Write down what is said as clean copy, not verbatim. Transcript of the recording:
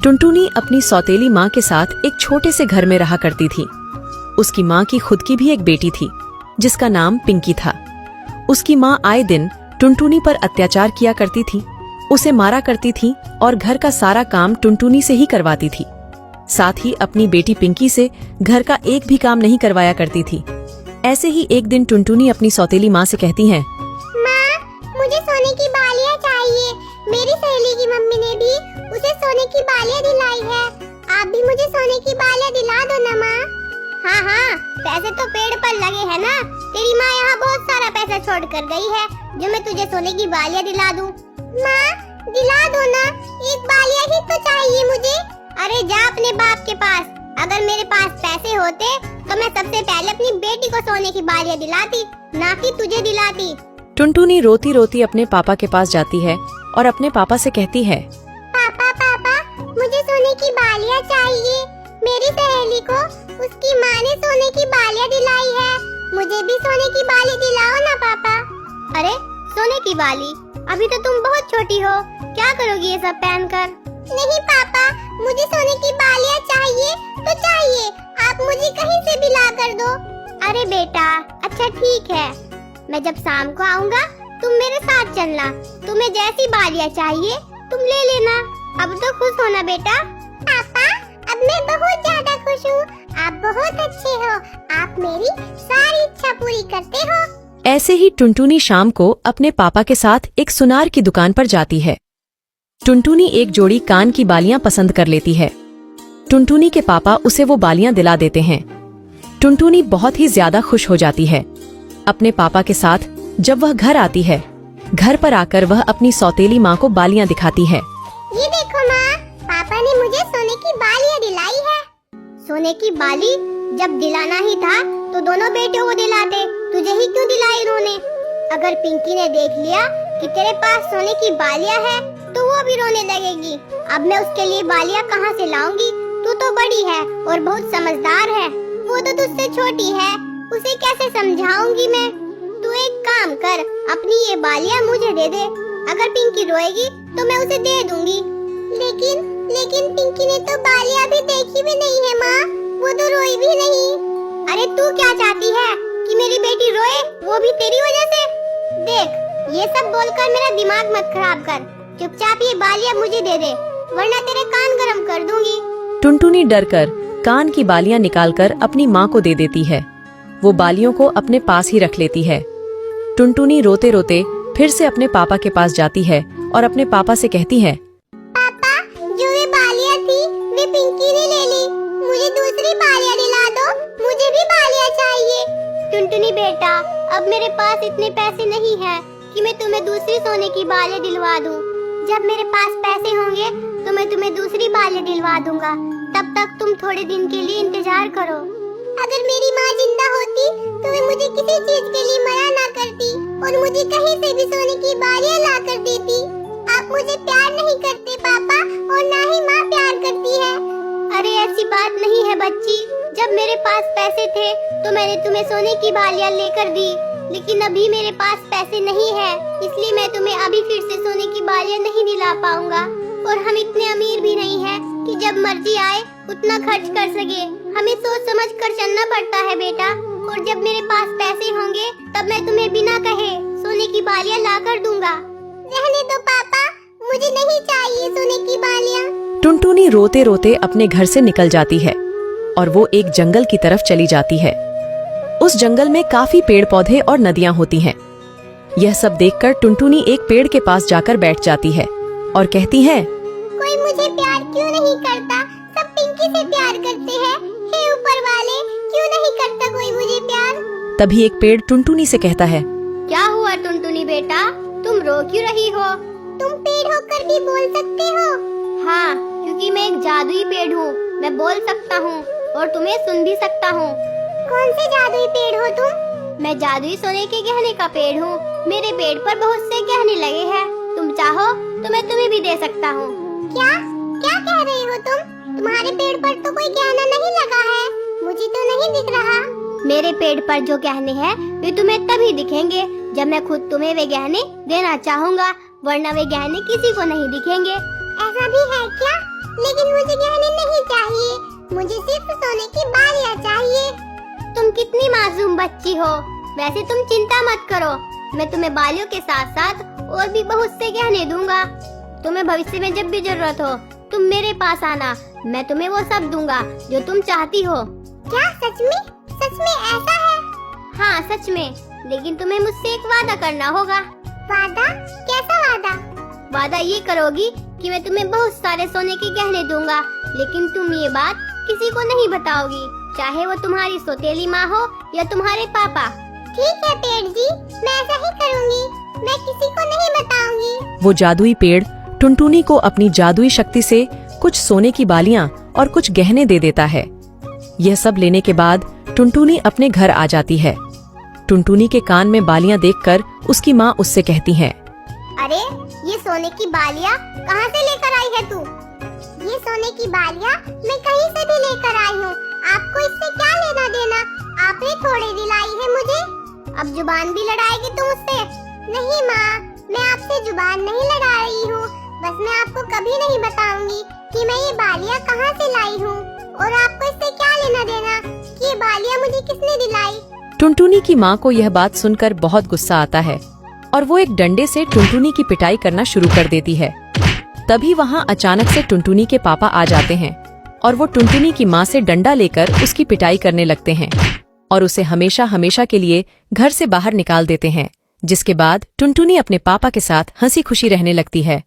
टुनटुनी अपनी सौतेली माँ के साथ एक छोटे से घर में रहा करती थी। उसकी माँ की खुद की भी एक बेटी थी जिसका नाम पिंकी था। उसकी माँ आए दिन टुनटुनी पर अत्याचार किया करती थी, उसे मारा करती थी और घर का सारा काम टुनटुनी से ही करवाती थी। साथ ही अपनी बेटी पिंकी से घर का एक भी काम नहीं करवाया करती थी। ऐसे ही एक दिन टुनटुनी अपनी सौतेली माँ से कहती है, माँ, मुझे सोने की बालियाँ चाहिए। मेरी सहेली की मम्मी ने भी उसे सोने की बालियाँ दिलाई है। आप भी मुझे सोने की बालियाँ दिला दो ना माँ। हाँ हाँ, पैसे तो पेड़ पर लगे हैं ना। तेरी माँ यहाँ बहुत सारा पैसा छोड़ कर गई है जो मैं तुझे सोने की बालियाँ दिला दूँ। माँ, दिला दो ना, एक बालियाँ ही तो चाहिए मुझे। अरे जा अपने बाप के पास। अगर मेरे पास पैसे होते तो मैं सबसे पहले अपनी बेटी को सोने की बालियाँ दिलाती, ना कि तुझे दिलाती। टुनटुनी रोती रोती अपने पापा के पास जाती है और अपने पापा से कहती है, पापा पापा, मुझे सोने की बालियाँ चाहिए। मेरी सहेली को उसकी माँ ने सोने की बालियाँ दिलाई है। मुझे भी सोने की बाली दिलाओ ना पापा। अरे सोने की बाली, अभी तो तुम बहुत छोटी हो, क्या करोगी ये सब पहनकर? नहीं पापा, मुझे सोने की बालियाँ चाहिए तो चाहिए। आप मुझे कहीं से भी ला कर दो। अरे बेटा, अच्छा ठीक है, मैं जब शाम को आऊँगा तुम मेरे साथ चलना। तुम्हें जैसी बालियाँ चाहिए तुम ले लेना। अब तो खुश होना बेटा। पापा, अब मैं बहुत ज्यादा खुश हूँ। आप बहुत अच्छे हो। आप मेरी सारी इच्छा पूरी करते हो। ऐसे ही टुनटुनी शाम को अपने पापा के साथ एक सुनार की दुकान पर जाती है। टुनटुनी एक जोड़ी कान की बालियां पसंद कर लेती है। टुनटुनी के पापा उसे वो बालियां दिला देते हैं। टुनटुनी बहुत ही ज्यादा खुश हो जाती है। अपने पापा के साथ जब वह घर आती है, घर पर आकर वह अपनी सौतेली माँ को बालियां दिखाती है। ये देखो माँ, पापा ने मुझे सोने की बालियाँ दिलाई है। सोने की बाली जब दिलाना ही था तो दोनों बेटों को दिलाते, तुझे ही क्यों दिलाई इन्होंने? अगर पिंकी ने देख लिया कि तेरे पास सोने की बालियाँ है तो वो भी रोने लगेगी। अब मैं उसके लिए बालियाँ कहाँ से लाऊंगी? तू तो बड़ी है और बहुत समझदार है, वो तो तुझसे छोटी है, उसे कैसे समझाऊंगी मैं? तू एक काम कर, अपनी ये बालियाँ मुझे दे दे। अगर पिंकी रोएगी तो मैं उसे दे दूंगी। लेकिन पिंकी ने तो बालियाँ भी देखी भी नहीं है माँ, वो तो रोई भी नहीं। अरे तू क्या चाहती है कि मेरी बेटी रोए, वो भी तेरी वजह से? देख, ये सब बोलकर मेरा दिमाग मत खराब कर। चुपचाप ये बालियाँ मुझे दे दे, वरना तेरे कान गरम कर दूंगी। टुनटुनी डरकर कान की बालियां निकालकर अपनी माँ को दे देती है। वो बालियों को अपने पास ही रख लेती है। टुनटुनी रोते रोते फिर से अपने पापा के पास जाती है और अपने पापा से कहती है, पापा, जो ये बालियाँ थी वे पिंकी ने ले ली। मुझे दूसरी बालियाँ दिला दो, मुझे भी बालियाँ चाहिए। टुनटुनी बेटा, अब मेरे पास इतने पैसे नहीं है कि मैं तुम्हें दूसरी सोने की बालियाँ दिलवा दूं। जब मेरे पास पैसे होंगे तो मैं तुम्हें दूसरी बालियाँ दिलवा दूंगा। तब तक तुम थोड़े दिन के लिए इंतजार करो। अगर मेरी माँ जिंदा होती तो वे मुझे किसी चीज के लिए मना ना करती और मुझे कहीं से भी सोने की बालियाँ ला कर देती। आप मुझे प्यार नहीं करते पापा, और ना ही माँ प्यार करती है। अरे ऐसी बात नहीं है बच्ची, जब मेरे पास पैसे थे तो मैंने तुम्हें सोने की बालियाँ लेकर दी, लेकिन अभी मेरे पास पैसे नहीं है, इसलिए मैं तुम्हें अभी फिर से सोने की बालियाँ नहीं दिला पाऊंगा। और हम इतने अमीर भी नहीं हैं कि जब मर्जी आए उतना खर्च कर सके। हमें सोच समझ कर चलना पड़ता है बेटा, और जब मेरे पास पैसे होंगे तब मैं तुम्हें बिना कहे सोने की बालियाँ ला कर दूंगा। रहने दो पापा, मुझे नहीं चाहिए सोने की बालियाँ। टुनटुनी रोते रोते अपने घर से निकल जाती है और वो एक जंगल की तरफ चली जाती है। उस जंगल में काफी पेड़ पौधे और नदियां होती हैं। यह सब देखकर टुनटुनी एक पेड़ के पास जाकर बैठ जाती है और कहती है, कोई मुझे प्यार क्यों नहीं करता? सब पिंकी से प्यार करते हैं। हे ऊपर वाले, क्यों नहीं करता कोई मुझे प्यार? तभी एक पेड़ टुनटुनी से कहता है, क्या हुआ टुनटुनी बेटा, तुम रो क्यों रही हो? तुम पेड़ होकर भी बोल सकते हो? हाँ, क्योंकि मैं एक जादुई पेड़ हूँ, मैं बोल सकता हूँ और तुम्हें सुन भी सकता हूँ। कौन से जादुई पेड़ हो तुम? मैं जादुई सोने के गहने का पेड़ हूँ। मेरे पेड़ पर बहुत से गहने लगे हैं, तुम चाहो तो मैं तुम्हें भी दे सकता हूँ। क्या क्या कह रही हो तुम? तुम्हारे पेड़ पर तो कोई गहना नहीं लगा है, मुझे तो नहीं दिख रहा। मेरे पेड़ पर जो गहने हैं वे तुम्हें तभी दिखेंगे जब मैं खुद तुम्हें वे गहने देना चाहूँगा, वरना वे गहने किसी को नहीं दिखेंगे। ऐसा भी है क्या? लेकिन मुझे गहने नहीं चाहिए, मुझे सिर्फ सोने की बालियाँ चाहिए। तुम कितनी मासूम बच्ची हो। वैसे तुम चिंता मत करो, मैं तुम्हें बालियों के साथ साथ और भी बहुत से गहने दूंगा। तुम्हें भविष्य में जब भी जरूरत हो तुम मेरे पास आना, मैं तुम्हें वो सब दूंगा जो तुम चाहती हो। क्या सच में? सच में ऐसा है? हाँ सच में, लेकिन तुम्हें मुझसे एक वादा करना होगा। वादा? कैसा वादा? वादा ये करोगी कि मैं तुम्हें बहुत सारे सोने के गहने दूंगा, लेकिन तुम ये बात किसी को नहीं बताओगी, चाहे वो तुम्हारी सौतेली माँ हो या तुम्हारे पापा। ठीक है पेड़ जी, मैं ऐसा ही करूँगी, मैं किसी को नहीं बताऊंगी। वो जादुई पेड़ टुनटुनी को अपनी जादुई शक्ति से कुछ सोने की बालियां और कुछ गहने दे देता है। यह सब लेने के बाद टुनटुनी अपने घर आ जाती है। टुनटुनी के कान में बालियां देखकर उसकी माँ उससे कहती है, अरे ये सोने की बालियाँ कहाँ से लेकर आई है तू? ये सोने की बालियाँ मैं कहीं से भी लेकर आई हूँ, आपको इससे क्या लेना देना? आपने थोड़ी दिलाई है मुझे, अब जुबान भी लड़ाएगी तुम मुझसे? नहीं माँ, मैं आपसे जुबान नहीं लड़ा रही हूँ, बस मैं आपको कभी नहीं बताऊंगी कि मैं ये बालियाँ कहाँ से लाई हूँ, और आपको इससे क्या लेना देना कि ये बालियाँ मुझे किसने दिलाई। टुनटुनी की माँ को यह बात सुनकर बहुत गुस्सा आता है और वो एक डंडे से टुनटुनी की पिटाई करना शुरू कर देती है। तभी वहाँ अचानक से टुनटुनी के पापा आ जाते हैं और वो टुनटुनी की माँ से डंडा लेकर उसकी पिटाई करने लगते हैं और उसे हमेशा हमेशा के लिए घर से बाहर निकाल देते हैं, जिसके बाद टुनटुनी अपने पापा के साथ हंसी खुशी रहने लगती है।